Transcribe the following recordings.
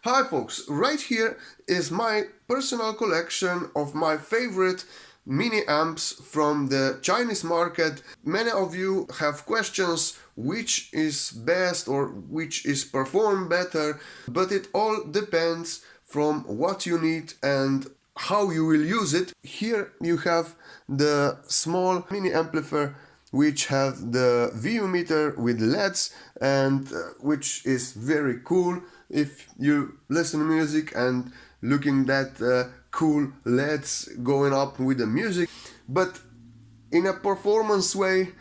Hi folks, right here is my personal collection of my favorite mini amps from the Chinese market. Many of you have questions which is best or which is perform better, but it all depends from what you need and how you will use it. Here you have the small mini amplifier which have the VU meter with LEDs and which is very cool if you listen to music and looking that cool LEDs going up with the music. But in a performance way,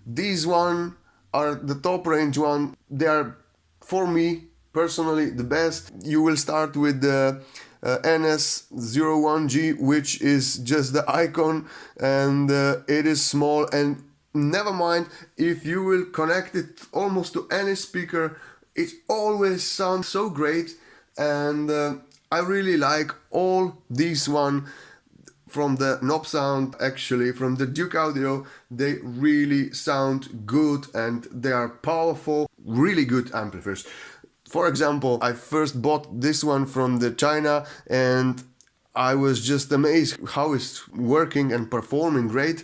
these one are the top range one. They are, for me personally, the best. You will start with the NS-01G, which is just the icon, and it is small, and never mind if you will connect it almost to any speaker, it always sounds so great. And I really like all these one from the Nobsound, actually from the Douk audio. They really sound good and they are powerful, really good amplifiers. For example, I first bought this one from the China and I was just amazed how it's working and performing great.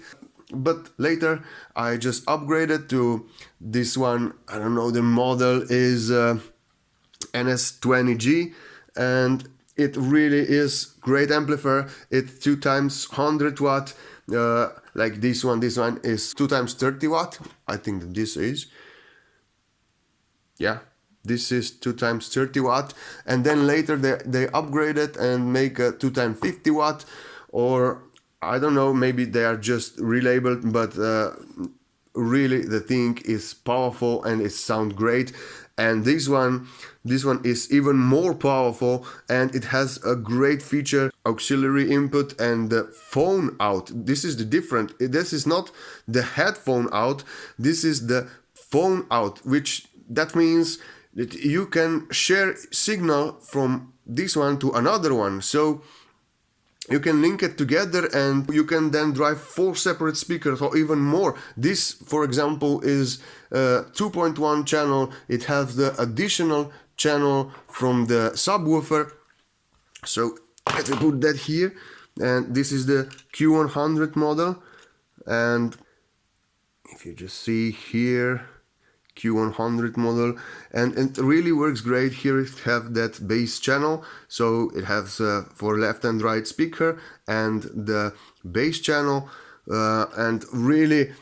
But later I just upgraded to this one. I don't know, the model is NS-20G, and it really is great amplifier. It's 2 times 100 watt, like this one is 2 times 30 watt. I think that this is, yeah, this is 2 times 30 watt, and then later they upgrade it and make a 2 times 50 watt, or I don't know, maybe they are just relabeled, but really the thing is powerful and it sounds great. And this one is even more powerful, and it has a great feature, auxiliary input and the phone out. This is the different. This is not the headphone out, this is the phone out, which that means that you can share signal from this one to another one. So you can link it together and you can then drive 4 separate speakers or even more. This, for example, is 2.1 channel. It has the additional channel from the subwoofer. So let's put that here. And this is the Q100 model. And if you just see here, Q100 model, and it really works great. Here it have that bass channel, so it has for left and right speaker and the bass channel, and really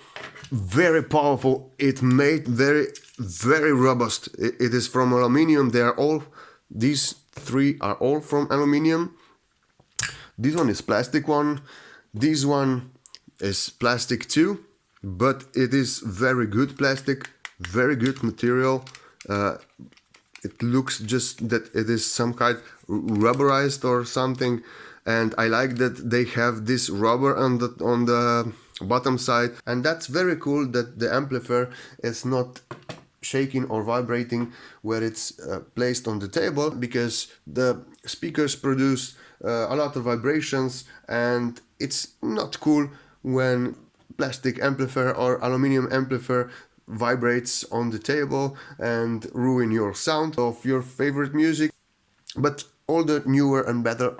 very powerful. It made very robust. It is from aluminium. They are all, these 3 are all from aluminium. This one is plastic one, this one is plastic too, but it is very good plastic, very good material. It looks just that it is some kind rubberized or something, and I like that they have this rubber on the bottom side, and that's very cool that the amplifier is not shaking or vibrating where it's placed on the table, because the speakers produce a lot of vibrations, and it's not cool when plastic amplifier or aluminum amplifier vibrates on the table and ruin your sound of your favorite music. But all the newer and better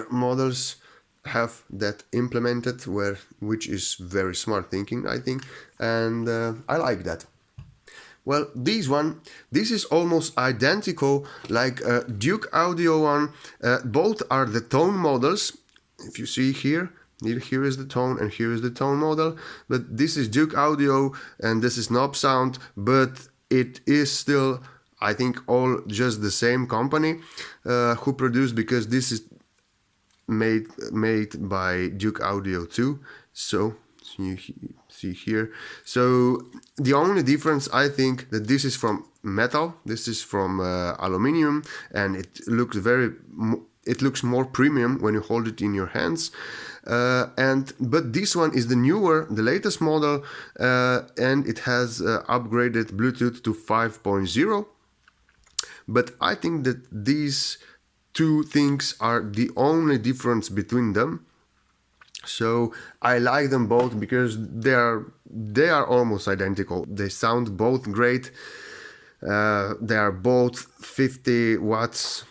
models have that implemented, which is very smart thinking, I think, and I like that. Well, this is almost identical like Douk audio one. Both are the tone models. If you see here is the tone and here is the tone model, but this is Douk audio and this is Nobsound, but it is still, I think, all just the same company who produced, because this is made by Douk audio too. So you see here, so the only difference, I think, that this is from metal, this is from aluminium, and it looks more premium when you hold it in your hands. But this one is the latest model, and it has upgraded Bluetooth to 5.0. But I think that these 2 things are the only difference between them. So I like them both because they are almost identical. They sound both great. They are both 50 watts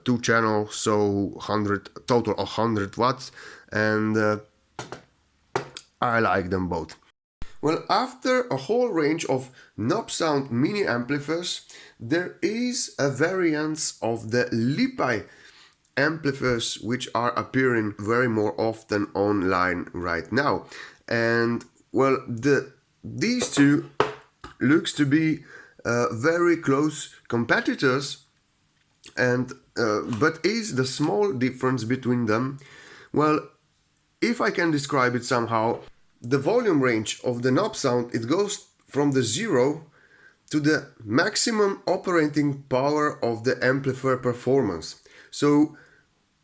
two channels, so 100 total 100 watts, and I like them both. Well, after a whole range of Nobsound mini amplifiers, there is a variance of the Lepy amplifiers which are appearing very more often online right now. And well, these two looks to be very close competitors, and but is the small difference between them? Well, if I can describe it somehow, the volume range of the Nobsound, it goes from the 0 to the maximum operating power of the amplifier performance. So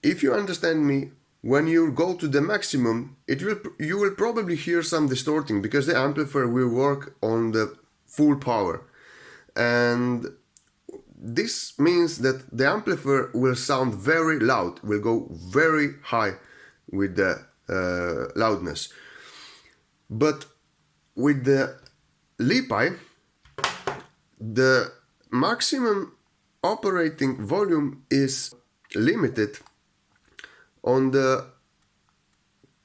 if you understand me, when you go to the maximum, you will probably hear some distorting, because the amplifier will work on the full power, and this means that the amplifier will sound very loud, will go very high with the loudness. But with the Lepy, the maximum operating volume is limited on the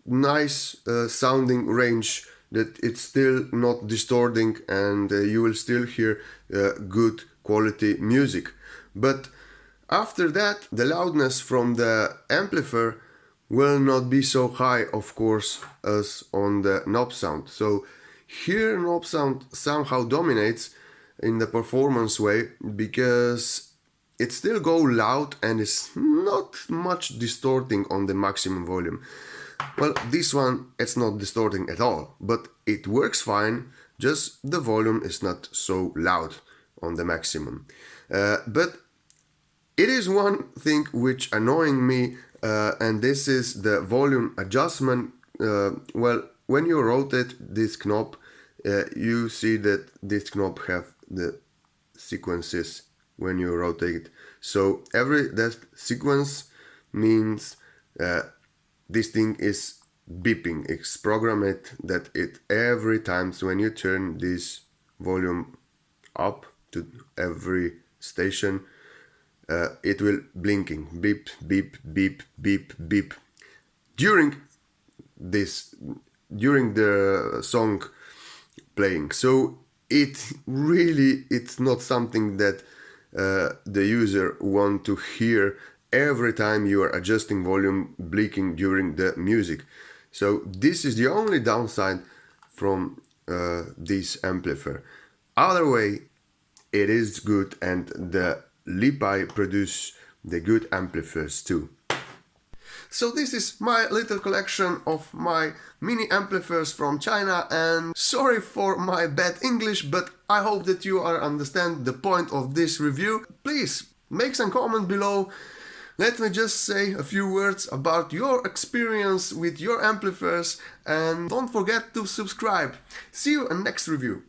nice sounding range, that it's still not distorting, and you will still hear good quality music. But after that, the loudness from the amplifier will not be so high, of course, as on the Nobsound. So here Nobsound somehow dominates in the performance way, because it still go loud and is not much distorting on the maximum volume. Well, this one, it's not distorting at all, but it works fine, just the volume is not so loud on the maximum. But it is one thing which annoying me, and this is the volume adjustment. Well, when you rotate this knob, you see that this knob have the sequences when you rotate it. So that sequence means this thing is beeping. It's programmed that it every time when you turn this volume up to every station, it will blinking beep beep beep beep beep during the song playing. So it's not something that the user want to hear every time you are adjusting volume, blinking during the music. So this is the only downside from this amplifier. Other way, it is good, and the Lepy produce the good amplifiers too. So this is my little collection of my mini amplifiers from China, and sorry for my bad English, but I hope that you understand the point of this review. Please make some comment below. Let me just say a few words about your experience with your amplifiers, and don't forget to subscribe. See you in next review.